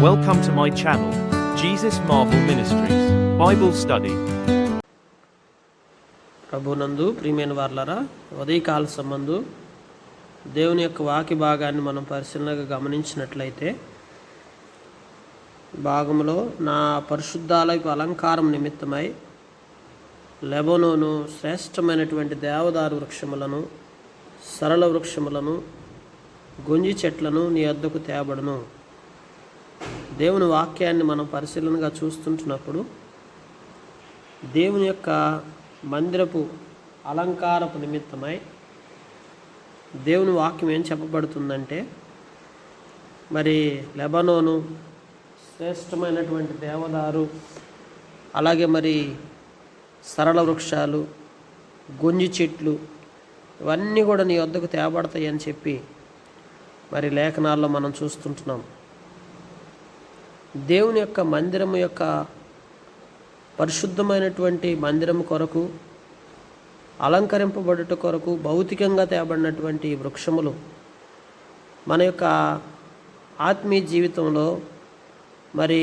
Welcome to my channel, Jesus Marvel Ministries, Bible Study. ప్రభునందు ప్రియమైన వారలారా, ఉదయకాల సంబంధు దేవుని యొక్క వాక్య భాగాన్ని మనం పరిశీలనగా గమనించినట్లయితే భాగంలో నా పరిశుద్ధాలయకు అలంకారం నిమిత్తమై లెబనోను శ్రేష్టమైనటువంటి దేవదారు వృక్షములను, సరళ వృక్షములను, గొంజి చెట్లను నీ వద్దకు తేబడును. దేవుని వాక్యాన్ని మనం పరిశీలనగా చూస్తుంటున్నప్పుడు దేవుని యొక్క మందిరపు అలంకారపు నిమిత్తమై దేవుని వాక్యం ఏం చెప్పబడుతుందంటే, మరి లెబనోను శ్రేష్టమైనటువంటి దేవదారు, అలాగే మరి సరళ వృక్షాలు, గొంజి చెట్లు ఇవన్నీ కూడా నీ వద్దకు తేబడతాయి అని చెప్పి మరి లేఖనాల్లో మనం చూస్తుంటున్నాం. దేవుని యొక్క మందిరము యొక్క పరిశుద్ధమైనటువంటి మందిరము కొరకు అలంకరింపబడుట కొరకు భౌతికంగా తేబడినటువంటి వృక్షములు మన యొక్క ఆత్మీయ జీవితంలో మరి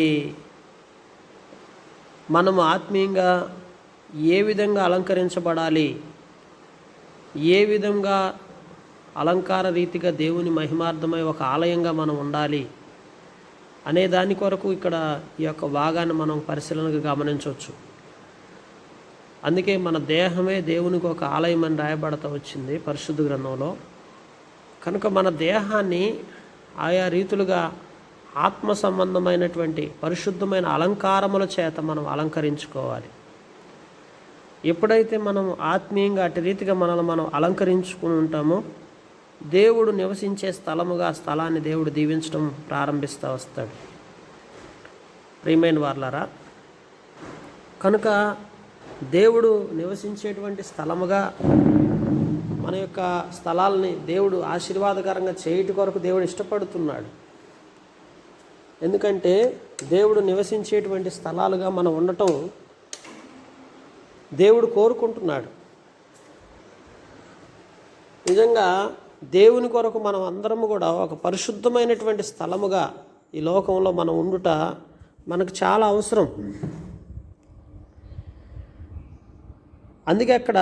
మనము ఆత్మీయంగా ఏ విధంగా అలంకరించబడాలి, ఏ విధంగా అలంకార రీతిగా దేవుని మహిమార్థమై ఒక ఆలయంగా మనం ఉండాలి అనే దాని కొరకు ఇక్కడ ఈ యొక్క భాగాన్ని మనం పరిశీలనగా గమనించవచ్చు. అందుకే మన దేహమే దేవునికి ఒక ఆలయం అని రాయబడతా వచ్చింది పరిశుద్ధ గ్రంథంలో. కనుక మన దేహాన్ని ఆయా రీతులుగా ఆత్మ సంబంధమైనటువంటి పరిశుద్ధమైన అలంకారముల చేత మనం అలంకరించుకోవాలి. ఎప్పుడైతే మనం ఆత్మీయంగా అటు రీతిగా మనల్ని మనం అలంకరించుకుని ఉంటామో దేవుడు నివసించే స్థలముగా ఆ స్థలాన్ని దేవుడు దీవించడం ప్రారంభిస్తూ వస్తాడు. ప్రియమైన వారలారా, కనుక దేవుడు నివసించేటువంటి స్థలముగా మన యొక్క స్థలాలని దేవుడు ఆశీర్వాదకరంగా చేయటి కొరకు దేవుడు ఇష్టపడుతున్నాడు. ఎందుకంటే దేవుడు నివసించేటువంటి స్థలాలుగా మనం ఉండటం దేవుడు కోరుకుంటున్నాడు. నిజంగా దేవుని కొరకు మనం అందరము కూడా ఒక పరిశుద్ధమైనటువంటి స్థలముగా ఈ లోకంలో మనం ఉండుట మనకు చాలా అవసరం. అందుకే అక్కడ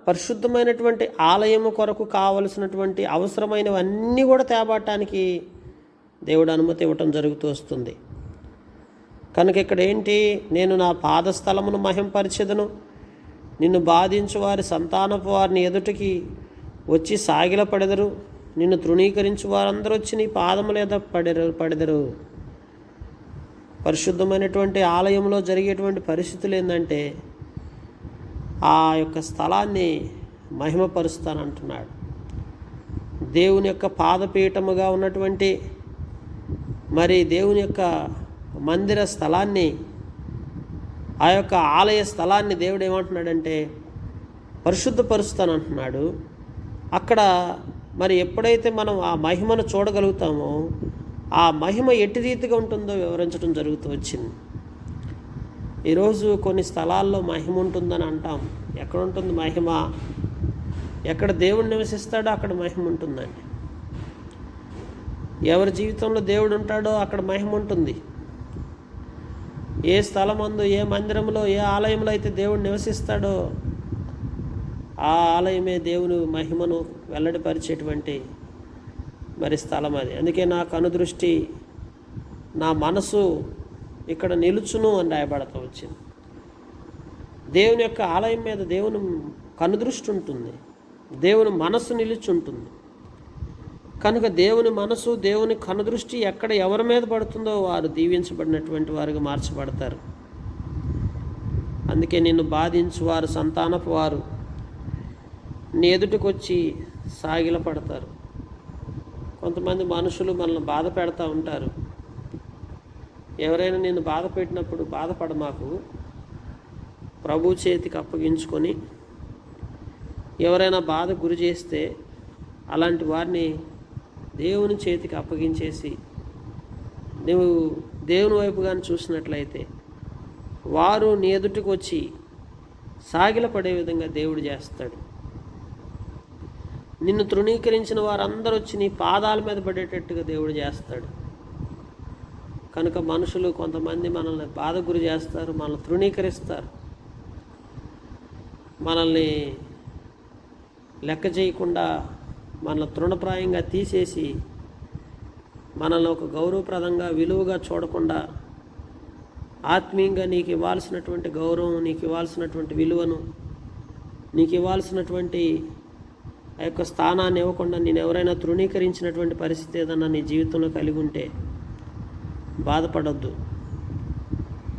పరిశుద్ధమైనటువంటి ఆలయము కొరకు కావలసినటువంటి అవసరమైనవన్నీ కూడా తేబడటానికి దేవుడు అనుమతి ఇవ్వటం జరుగుతూ వస్తుంది. కనుక ఇక్కడ ఏంటి, నేను నా పాదస్థలమును మహింపరిచెదను, నిన్ను బాధించు వారి సంతానపు వారిని ఎదుటికి వచ్చి సాగిలపడెదరు, నిన్ను తృణీకరించు వారందరూ వచ్చి నీ పాదముల మీద పడెదరు. పరిశుద్ధమైనటువంటి ఆలయంలో జరిగేటువంటి పరిస్థితులు ఏంటంటే ఆ యొక్క స్థలాన్ని మహిమపరుస్తానంటున్నాడు. దేవుని యొక్క పాదపీఠముగా ఉన్నటువంటి మరి దేవుని యొక్క మందిర స్థలాన్ని, ఆ యొక్క ఆలయ స్థలాన్ని దేవుడు ఏమంటున్నాడంటే పరిశుద్ధపరుస్తానంటున్నాడు. అక్కడ మరి ఎప్పుడైతే మనం ఆ మహిమను చూడగలుగుతామో ఆ మహిమ ఎట్టి రీతిగా ఉంటుందో వివరించడం జరుగుతూ వచ్చింది. ఈరోజు కొన్ని స్థలాల్లో మహిమ ఉంటుందని అంటాం. ఎక్కడ ఉంటుంది మహిమ? ఎక్కడ దేవుడు నివసిస్తాడో అక్కడ మహిమ ఉంటుందండి. ఎవరి జీవితంలో దేవుడు ఉంటాడో అక్కడ మహిమ ఉంటుంది. ఏ స్థలమందు, ఏ మందిరంలో, ఏ ఆలయంలో అయితే దేవుడు నివసిస్తాడో ఆ ఆలయమే దేవుని మహిమను వెల్లడిపరిచేటువంటి మరి స్థలం అది. అందుకే నా కనుదృష్టి, నా మనసు ఇక్కడ నిలుచును అని రాయబడతా వచ్చింది. దేవుని యొక్క ఆలయం మీద దేవుని కనుదృష్టి ఉంటుంది, దేవుని మనసు నిలుచుంటుంది. కనుక దేవుని మనసు, దేవుని కనుదృష్టి ఎక్కడ ఎవరి మీద పడుతుందో వారు దీవించబడినటువంటి వారుగా మార్చబడతారు. అందుకే నిన్ను బాధించు వారు సంతానపు వారు నీ ఎదుటికి వచ్చి సాగిలపడతారు. కొంతమంది మనుషులు మనల్ని బాధ పెడతా ఉంటారు. ఎవరైనా నిన్ను బాధ పెట్టినప్పుడు బాధపడ మాకు, ప్రభు చేతికి అప్పగించుకొని ఎవరైనా బాధ గురి చేస్తే అలాంటి వారిని దేవుని చేతికి అప్పగించేసి నువ్వు దేవుని వైపు కానీ చూసినట్లయితే వారు నీ ఎదుటికి వచ్చి సాగిలపడే విధంగా దేవుడు చేస్తాడు. నిన్ను తృణీకరించిన వారందరూ వచ్చి నీ పాదాల మీద పడేటట్టుగా దేవుడు చేస్తాడు. కనుక మనుషులు కొంతమంది మనల్ని బాధకు గురి చేస్తారు, మనల్ని తృణీకరిస్తారు, మనల్ని లెక్క చేయకుండా మనల్ని తృణప్రాయంగా తీసేసి మనల్ని ఒక గౌరవప్రదంగా విలువగా చూడకుండా ఆత్మీయంగా నీకు ఇవ్వాల్సినటువంటి గౌరవం, నీకు ఇవ్వాల్సినటువంటి విలువను, నీకు ఇవ్వాల్సినటువంటి ఆ యొక్క స్థానాన్ని ఇవ్వకుండా నేను ఎవరైనా తృణీకరించినటువంటి పరిస్థితి ఏదన్నా నీ జీవితంలో కలిగి ఉంటే బాధపడొద్దు.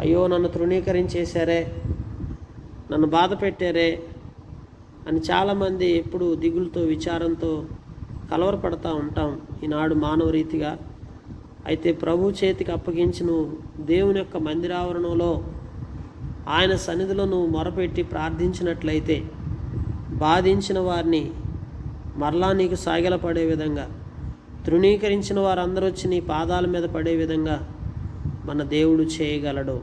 అయ్యో నన్ను తృణీకరించేశారే, నన్ను బాధ పెట్టారే అని చాలామంది ఎప్పుడు దిగులుతో విచారంతో కలవరపడతా ఉంటాం ఈనాడు మానవ రీతిగా. అయితే ప్రభు చేతికి అప్పగించి నువ్వు దేవుని యొక్క మందిరావరణంలో ఆయన సన్నిధిలో నువ్వు మొరపెట్టి ప్రార్థించినట్లయితే బాధించిన వారిని మరలా నీకు సాగిలపడే విధంగా, తృణీకరించిన వారందరూ వచ్చి నీ పాదాల మీద పడే విధంగా మన దేవుడు చేయగలడు.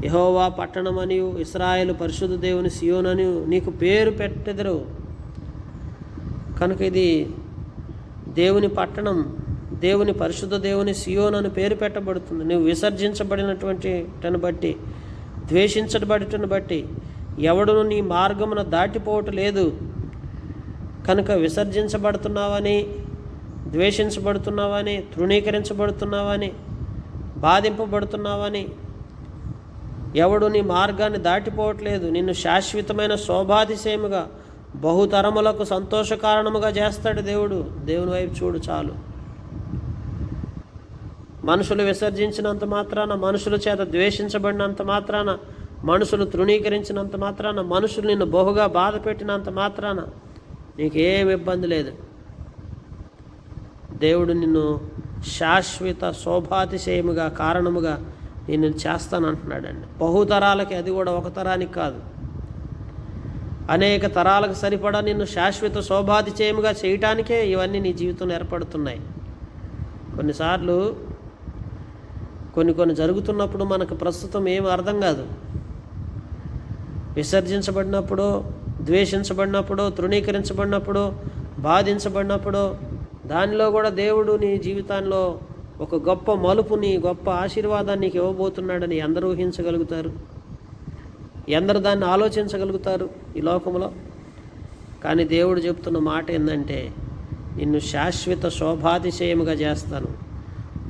యెహోవా పట్టణమనియు ఇశ్రాయేలు పరిశుద్ధ దేవుని సియోనని నీకు పేరు పెట్టెదరు. కనుక ఇది దేవుని పట్టణం, దేవుని పరిశుద్ధ దేవుని సియోనని పేరు పెట్టబడుతుంది. నువ్వు విసర్జించబడినటువంటిని బట్టి, ద్వేషించబడిటను బట్టి ఎవడును నీ మార్గమున దాటిపోవటం లేదు. కనుక విసర్జించబడుతున్నావని, ద్వేషించబడుతున్నావని, తృణీకరించబడుతున్నావని, బాధింపబడుతున్నావని ఎవడు నీ మార్గాన్ని దాటిపోవట్లేదు. నిన్ను శాశ్వతమైన శోభాతిశయముగా, బహుతరములకు సంతోష కారణముగా చేస్తాడు దేవుడు. దేవుని వైపు చూడు చాలు. మనుషులు విసర్జించినంత మాత్రాన, మనుషుల చేత ద్వేషించబడినంత మాత్రాన, మనుషులు తృణీకరించినంత మాత్రాన, మనుషులు నిన్ను బహుగా బాధ పెట్టినంత మాత్రాన నీకేం ఇబ్బంది లేదు. దేవుడు నిన్ను శాశ్వత శోభాతిశయముగా, కారణముగా నేను చేస్తానంటున్నాడండి. బహుతరాలకి, అది కూడా ఒక తరానికి కాదు, అనేక తరాలకు సరిపడా నిన్ను శాశ్వత శోభాతిశయముగా చేయటానికే ఇవన్నీ నీ జీవితంలో ఏర్పడుతున్నాయి. కొన్నిసార్లు కొన్ని జరుగుతున్నప్పుడు మనకు ప్రస్తుతం ఏం అర్థం కాదు. విసర్జించబడినప్పుడు, ద్వేషించబడినప్పుడు, తృణీకరించబడినప్పుడు, బాధించబడినప్పుడు దానిలో కూడా దేవుడు నీ జీవితాల్లో ఒక గొప్ప మలుపుని, గొప్ప ఆశీర్వాదాన్ని నీకు ఇవ్వబోతున్నాడని ఎందరూ ఊహించగలుగుతారు? ఎందరు దాన్ని ఆలోచించగలుగుతారు ఈ లోకంలో? కానీ దేవుడు చెప్తున్న మాట ఏంటంటే, నిన్ను శాశ్వత శోభాతిశయముగా చేస్తాను,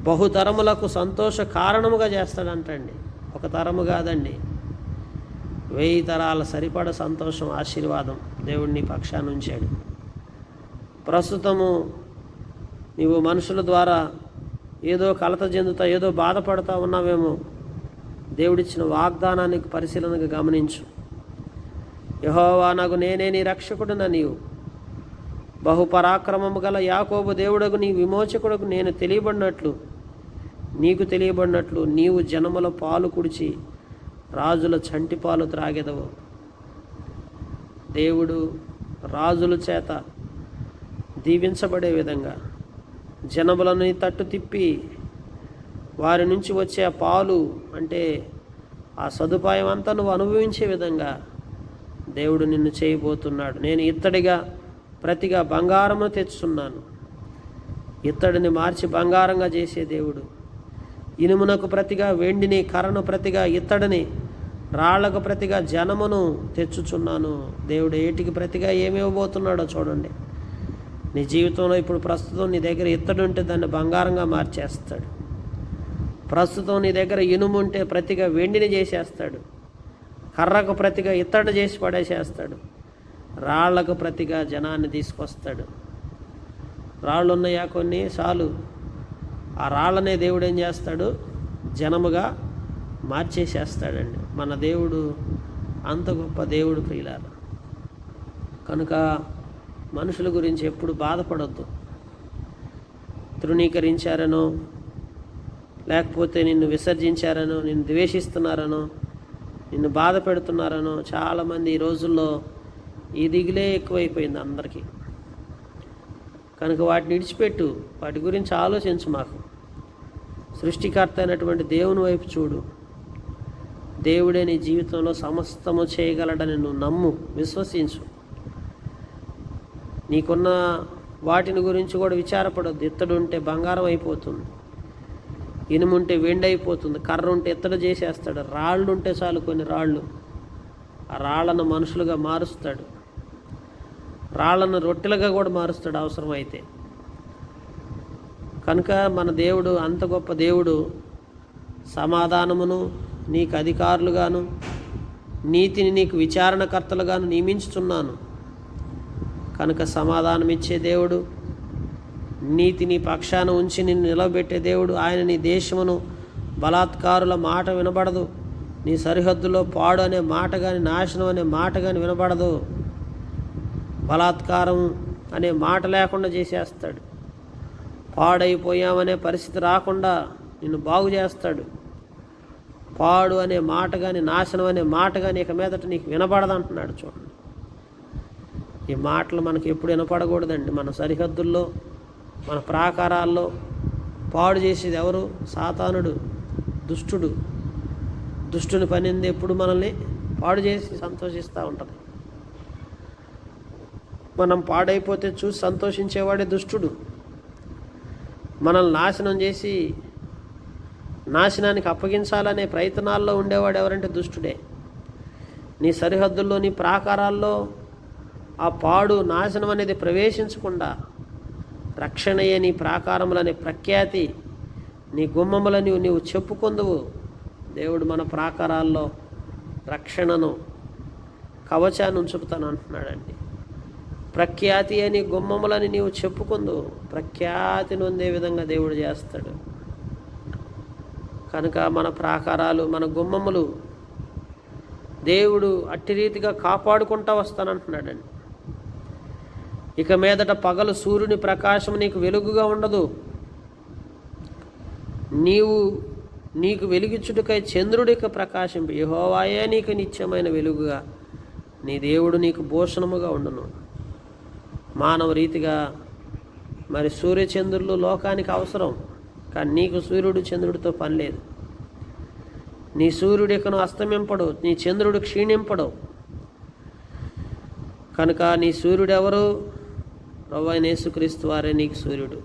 బహుతరములకు సంతోష కారణముగా చేస్తాడంటండి. ఒక తరము కాదండి, 1000 తరాల సరిపడ సంతోషం, ఆశీర్వాదం దేవుడు నీ పక్షాన ఉంచాడు. ప్రస్తుతము నీవు మనుషుల ద్వారా ఏదో కలత చెందుతా, ఏదో బాధపడతా ఉన్నావేమో. దేవుడిచ్చిన వాగ్దానానికి పరిశీలనగా గమనించు. యెహోవా నాకు నేనే నీ రక్షకుడున, నీవు బహుపరాక్రమము గల యాకోబు దేవుడకు నీ విమోచకుడకు నేను తెలియబడినట్లు, నీకు తెలియబడినట్లు నీవు జనముల పాలు కుడిచి రాజుల చంటి పాలు త్రాగెదవు. దేవుడు రాజుల చేత దీవించబడే విధంగా, జనములను తట్టు తిప్పి వారి నుంచి వచ్చే ఆ పాలు అంటే ఆ సదుపాయం అంతా నువ్వు అనుభవించే విధంగా దేవుడు నిన్ను చేయబోతున్నాడు. నేను ఇత్తడిగా ప్రతిగా బంగారమును తెచ్చున్నాను. ఇత్తడిని మార్చి బంగారంగా చేసే దేవుడు. ఇనుమునకు ప్రతిగా వెండిని, కర్రను ప్రతిగా ఇత్తడిని, రాళ్లకు ప్రతిగా జనమును తెచ్చుచున్నాను. దేవుడు ఏటికి ప్రతిగా ఏమి ఇవ్వబోతున్నాడో చూడండి. నీ జీవితంలో ఇప్పుడు ప్రస్తుతం నీ దగ్గర ఇత్తడి ఉంటే దాన్ని బంగారంగా మార్చేస్తాడు. ప్రస్తుతం నీ దగ్గర ఇనుము ఉంటే ప్రతిగా వెండిని చేసేస్తాడు. కర్రకు ప్రతిగా ఇత్తడి చేసి పడేసేస్తాడు. రాళ్లకు ప్రతిగా జనాన్ని తీసుకొస్తాడు. రాళ్ళు ఉన్నాయా కొన్ని చాలు, ఆ రాళ్ళనే దేవుడు ఏం చేస్తాడు, జనముగా మార్చేసేస్తాడండి. మన దేవుడు అంత గొప్ప దేవుడు ప్రియులారా. కనుక మనుషుల గురించి ఎప్పుడు బాధపడొద్దు. తృణీకరించారనో, లేకపోతే నిన్ను విసర్జించారనో, నిన్ను ద్వేషిస్తున్నారనో, నిన్ను బాధ పెడుతున్నారనో చాలామంది ఈ రోజుల్లో ఈ దిగులే ఎక్కువైపోయింది అందరికీ. కనుక వాటిని విడిచిపెట్టు, వాటి గురించి ఆలోచించు. మాకు సృష్టికర్త అయినటువంటి దేవుని వైపు చూడు. దేవుడే నీ జీవితంలో సమస్తము చేయగలడని నువ్వు నమ్ము, విశ్వసించు. నీకున్న వాటిని గురించి కూడా విచారపడొద్దు. ఇత్తడి ఉంటే బంగారం అయిపోతుంది. ఇనుము ఉంటే వెండి అయిపోతుంది, కర్ర ఉంటే ఇత్తడి చేసేస్తాడు, రాళ్ళు ఉంటే చాలు కొన్ని రాళ్ళు, ఆ రాళ్ళను మనుషులుగా మారుస్తాడు, రాళ్ళను రొట్టెలుగా కూడా మారుస్తాడు అవసరమైతే. కనుక మన దేవుడు అంత గొప్ప దేవుడు. సమాధానమును నీకు అధికారులుగాను, నీతిని నీకు విచారణకర్తలుగాను నియమించుచున్నాను. కనుక సమాధానం ఇచ్చే దేవుడు, నీతిని పక్షాన ఉంచి నిన్ను నిలబెట్టే దేవుడు. ఆయన నీ దేశమును బలాత్కారుల మాట వినబడదు, నీ సరిహద్దులో పాడు అనే మాట కానీ నాశనం అనే మాట కానీ వినబడదు. బలాత్కారం అనే మాట లేకుండా చేసేస్తాడు. పాడైపోయామనే పరిస్థితి రాకుండా నిన్ను బాగు చేస్తాడు. పాడు అనే మాట కానీ నాశనం అనే మాట కానీ ఇక మీదట నీకు వినపడదు అంటున్నాడు. చూడండి, ఈ మాటలు మనకి ఎప్పుడు వినపడకూడదండి. మన సరిహద్దుల్లో, మన ప్రాకారాల్లో పాడు చేసేది ఎవరు? సాతానుడు, దుష్టుడు. దుష్టుని పనింది ఎప్పుడు మనల్ని పాడు చేసి సంతోషిస్తూ ఉంటుంది. మనం పాడైపోతే చూసి సంతోషించేవాడే దుష్టుడు. మనల్ని నాశనం చేసి నాశనానికి అప్పగించాలనే ప్రయత్నాల్లో ఉండేవాడు ఎవరంటే దుష్టుడే. నీ సరిహద్దుల్లో, నీ ప్రాకారాల్లో ఆ పాడు నాశనం అనేది ప్రవేశించకుండా రక్షణయే నీ ప్రాకారములనే ప్రఖ్యాతి నీ గుమ్మములని నీవు చెప్పుకొందువు. దేవుడు మన ప్రాకారాల్లో రక్షణను, కవచాన్ని ఉంచుతాను అంటున్నాడండి. ప్రఖ్యాతి అని గుమ్మములని నీవు చెప్పుకుందు, ప్రఖ్యాతి నొందే విధంగా దేవుడు చేస్తాడు. కనుక మన ప్రాకారాలు, మన గుమ్మములు దేవుడు అట్టి రీతిగా కాపాడుకుంటూ వస్తానంటున్నాడండి. ఇక మీదట పగలు సూర్యుని ప్రకాశం నీకు వెలుగుగా ఉండదు. నీకు వెలిగించుటకై చంద్రుడిక ప్రకాశింపు. యెహోవాయే నీకు నిత్యమైన వెలుగుగా, నీ దేవుడు నీకు భూషణముగా ఉండును. మానవ రీతిగా మరి సూర్యచంద్రులు లోకానికి అవసరం, కానీ నీకు సూర్యుడు చంద్రుడితో పని లేదు. నీ సూర్యుడు ఇకను అస్తమింపడు, నీ చంద్రుడు క్షీణింపడు. కనుక నీ సూర్యుడు ఎవరు? ప్రభువైన యేసుక్రీస్తు వారే నీకు సూర్యుడు.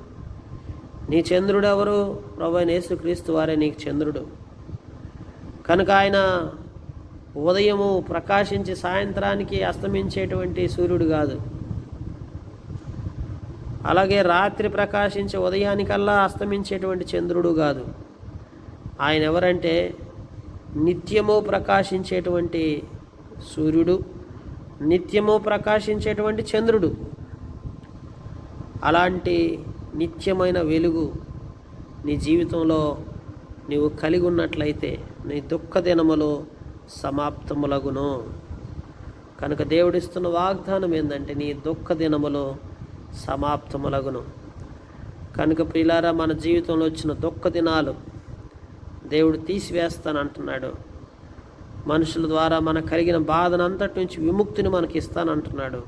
నీ చంద్రుడు ఎవరు? ప్రభువైన యేసుక్రీస్తు వారే నీకు చంద్రుడు. కనుక ఆయన ఉదయము ప్రకాశించి సాయంత్రానికి అస్తమించేటువంటి సూర్యుడు కాదు. అలాగే రాత్రి ప్రకాశించే ఉదయానికల్లా అస్తమించేటువంటి చంద్రుడు కాదు. ఆయన ఎవరంటే నిత్యము ప్రకాశించేటువంటి సూర్యుడు, నిత్యము ప్రకాశించేటువంటి చంద్రుడు. అలాంటి నిత్యమైన వెలుగు నీ జీవితంలో నీవు కలిగి ఉన్నట్లయితే నీ దుఃఖ దినములు సమాప్తములగును. కనుక దేవుడిస్తున్న వాగ్దానం ఏంటంటే నీ దుఃఖ దినములు సమాప్తములగును. కనుక ప్రియులారా, మన జీవితంలో వచ్చిన దుఃఖ దినాలు దేవుడు తీసివేస్తానంటున్నాడు. మనుషుల ద్వారా మనకు కలిగిన బాధనంతటి నుంచి విముక్తిని మనకి ఇస్తానంటున్నాడు.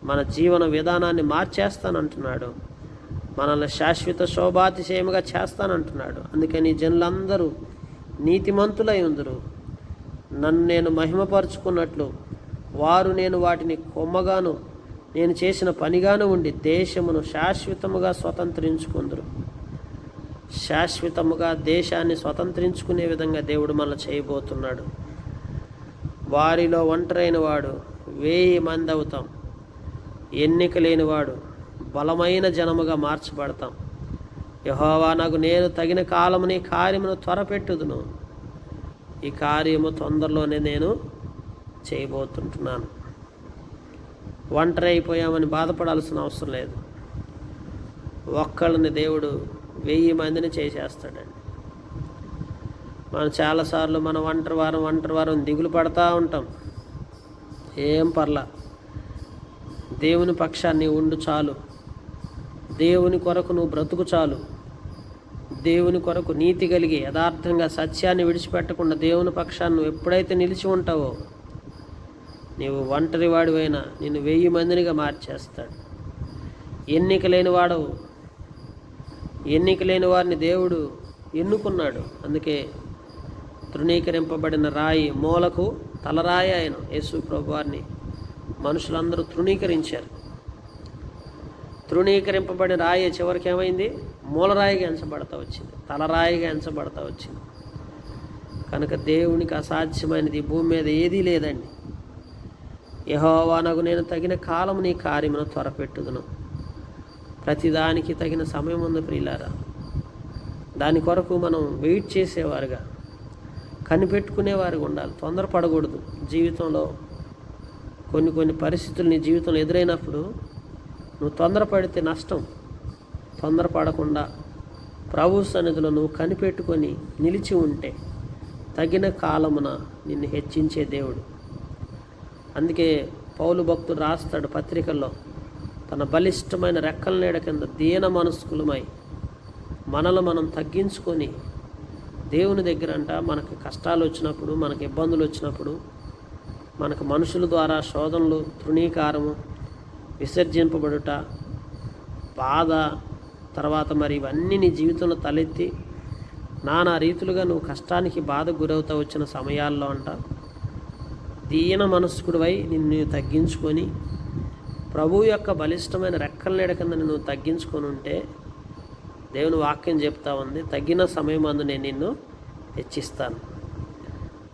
మన జీవన విధానాన్ని మార్చేస్తానంటున్నాడు. మనల్ని శాశ్వత శోభాతిశయముగా చేస్తానంటున్నాడు. అందుకని జనులందరూ నీతిమంతులై ఉందరు. నన్ను నేను మహిమపరుచుకున్నట్లు వారు నేను వాటిని కొమ్మగాను నేను చేసిన పనిగాను ఉండి దేశమును శాశ్వతముగా స్వతంత్రించుకుందరు. శాశ్వతముగా దేశాన్ని స్వతంత్రించుకునే విధంగా దేవుడు మనల్ని చేయబోతున్నాడు. వారిలో ఒంటరైన వాడు 1000 మంది అవుతాం. ఎన్నిక లేనివాడు బలమైన జనముగా మార్చబడతాం. యెహోవా నాకు నేను తగిన కాలముని కార్యమును త్వరపెట్టుదును. ఈ కార్యము తొందరలోనే నేను చేయబోతుంటున్నాను. ఒంటరి అయిపోయామని బాధపడాల్సిన అవసరం లేదు. ఒక్కళ్ళని దేవుడు 1000 మందిని చేసేస్తాడండి. మనం చాలాసార్లు మనం ఒంటరి వారం దిగులు పడతా ఉంటాం. ఏం పర్లా, దేవుని పక్షాన్ని ఉండు చాలు. దేవుని కొరకు నువ్వు బ్రతుకు చాలు. దేవుని కొరకు నీతి కలిగి యథార్థంగా సత్యాన్ని విడిచిపెట్టకుండా దేవుని పక్షాన్ని నువ్వు ఎప్పుడైతే నిలిచి ఉంటావో నీవు ఒంటరి వాడివైనా నిన్ను 1000 మందినిగా మార్చేస్తాడు. ఎన్నిక లేని వారిని దేవుడు ఎన్నుకున్నాడు. అందుకే తృణీకరింపబడిన రాయి మూలకు తలరాయి ఆయన యేసు ప్రభు వారిని మనుషులందరూ తృణీకరించారు. తృణీకరింపబడిన రాయి చివరికి ఏమైంది? మూలరాయిగా ఎంచబడతా వచ్చింది, తలరాయిగా ఎంచబడతా వచ్చింది. కనుక దేవునికి అసాధ్యమైనది ఈ భూమి మీద ఏదీ లేదండి. యెహోవానగు నేను తగిన కాలం నీ కార్యమును త్వరపెట్టుదును. ప్రతిదానికి తగిన సమయం ఉంది ప్రియులారా. దాని కొరకు మనం వెయిట్ చేసేవారుగా, కనిపెట్టుకునేవారుగా ఉండాలి. తొందరపడకూడదు. జీవితంలో కొన్ని పరిస్థితులు నీ జీవితంలో ఎదురైనప్పుడు నువ్వు తొందరపడితే నష్టం. తొందరపడకుండా ప్రభు సన్నిధిలో నువ్వు కనిపెట్టుకొని నిలిచి ఉంటే తగిన కాలమున నిన్ను హెచ్చించే దేవుడు. అందుకే పౌలు భక్తుడు రాస్తాడు పత్రికల్లో, తన బలిష్టమైన రెక్కల నీడ కింద దీన మనస్కులమై మనల్ని మనం తగ్గించుకొని దేవుని దగ్గరంట మనకు కష్టాలు వచ్చినప్పుడు, మనకు ఇబ్బందులు వచ్చినప్పుడు, మనకు మనుషుల ద్వారా శోధనలు, తృణీకారము, విసర్జింపబడుట, బాధ, తర్వాత మరి ఇవన్నీ నీ జీవితంలో తలెత్తి నానా రీతులుగా నువ్వు కష్టానికి బాధకు గురవుతూ వచ్చిన సమయాల్లో అంట దీన మనస్కుడివై నిన్ను తగ్గించుకొని ప్రభువు యొక్క బలిష్టమైన రెక్కల నీడ కింద నువ్వు తగ్గించుకొని ఉంటే దేవుని వాక్యం చెప్తా ఉంది, తగిన సమయం అందు నేను నిన్ను హెచ్చిస్తాను.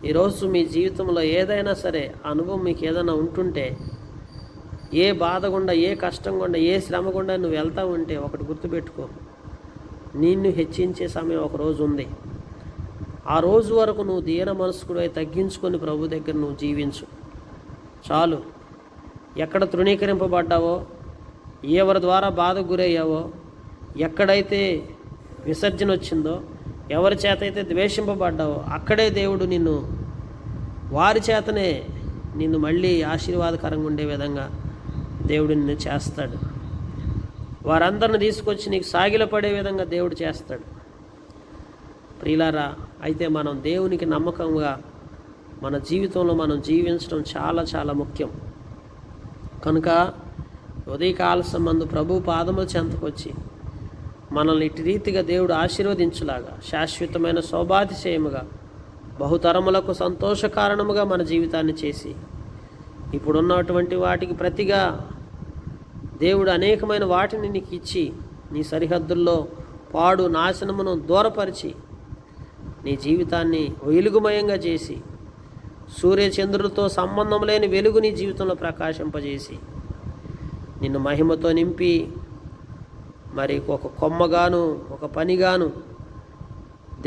ఈరోజు మీ జీవితంలో ఏదైనా సరే అనుభవం మీకు ఏదైనా ఉంటుంటే, ఏ బాధ గుండా, ఏ కష్టం గుండా, ఏ శ్రమ గుండా నువ్వు వెళ్తూ ఉంటే ఒకటి గుర్తుపెట్టుకో, నిన్ను హెచ్చించే సమయం ఒక రోజు ఉంది. ఆ రోజు వరకు నువ్వు దీన మనస్కుడివై తగ్గించుకొని ప్రభు దగ్గర నువ్వు జీవించు చాలు. ఎక్కడ తృణీకరింపబడ్డావో, ఎవరి ద్వారా బాధకు గురయ్యావో, ఎక్కడైతే విసర్జన వచ్చిందో, ఎవరి చేత అయితే ద్వేషింపబడ్డావో అక్కడే దేవుడు నిన్ను, వారి చేతనే నిన్ను మళ్ళీ ఆశీర్వాదకరంగా ఉండే విధంగా దేవుడు నిన్ను చేస్తాడు. వారందరిని తీసుకొచ్చి నీకు సాగిలపడే విధంగా దేవుడు చేస్తాడు. ప్రియులారా, అయితే మనం దేవునికి నమ్మకంగా మన జీవితంలో మనం జీవించడం చాలా చాలా ముఖ్యం. కనుక ఉదయకాల సంబంధం ప్రభు పాదముల చెంతకొచ్చి మనల్ని ఇటు రీతిగా దేవుడు ఆశీర్వదించులాగా, శాశ్వతమైన శోభాతిశయముగా, బహుతరములకు సంతోష కారణముగా మన జీవితాన్ని చేసి, ఇప్పుడున్నటువంటి వాటికి ప్రతిగా దేవుడు అనేకమైన వాటిని నీకు ఇచ్చి, నీ సరిహద్దుల్లో పాడు నాశనమును దూరపరిచి, నీ జీవితాన్ని వెలుగుమయంగా చేసి, సూర్యచంద్రులతో సంబంధం లేని వెలుగు నీ జీవితంలో ప్రకాశింపజేసి, నిన్ను మహిమతో నింపి, మరి ఒక కొమ్మగాను, ఒక పనిగాను,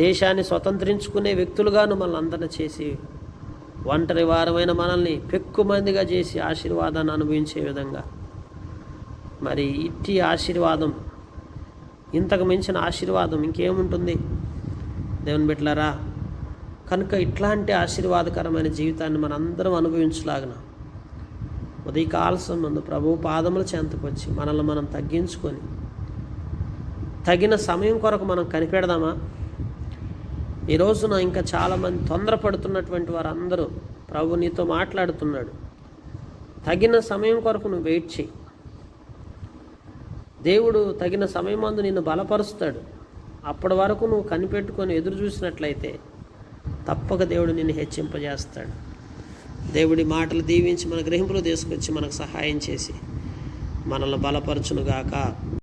దేశాన్ని స్వతంత్రించుకునే వ్యక్తులుగాను మనల్ని అందరిని చేసి, ఒంటరి వారమైన మనల్ని పెక్కుమందిగా చేసి ఆశీర్వాదాన్ని అనుభవించే విధంగా, మరి ఇట్టి ఆశీర్వాదం, ఇంతకు మించిన ఆశీర్వాదం ఇంకేముంటుంది దేవుని బిడ్డలారా? కనుక ఇట్లాంటి ఆశీర్వాదకరమైన జీవితాన్ని మనందరం అనుభవించలాగన ఉదయకాల ముందు ప్రభు పాదముల చెంతకొచ్చి మనల్ని మనం తగ్గించుకొని తగిన సమయం కొరకు మనం కనిపెడదామా? ఈ రోజున ఇంకా చాలామంది తొందరపడుతున్నటువంటి వారందరూ ప్రభు నీతో మాట్లాడుతున్నాడు. తగిన సమయం కొరకు నువ్వు వెయిట్ చేయి. దేవుడు తగిన సమయమందు నిన్ను బలపరుస్తాడు. అప్పటి వరకు నువ్వు కనిపెట్టుకొని ఎదురు చూసినట్లయితే తప్పక దేవుడు నిన్ను హెచ్చింపజేస్తాడు. దేవుడి మాటలు దీవించి మన గ్రహింపులు తీసుకొచ్చి మనకు సహాయం చేసి మనల్ని బలపరచునుగాక.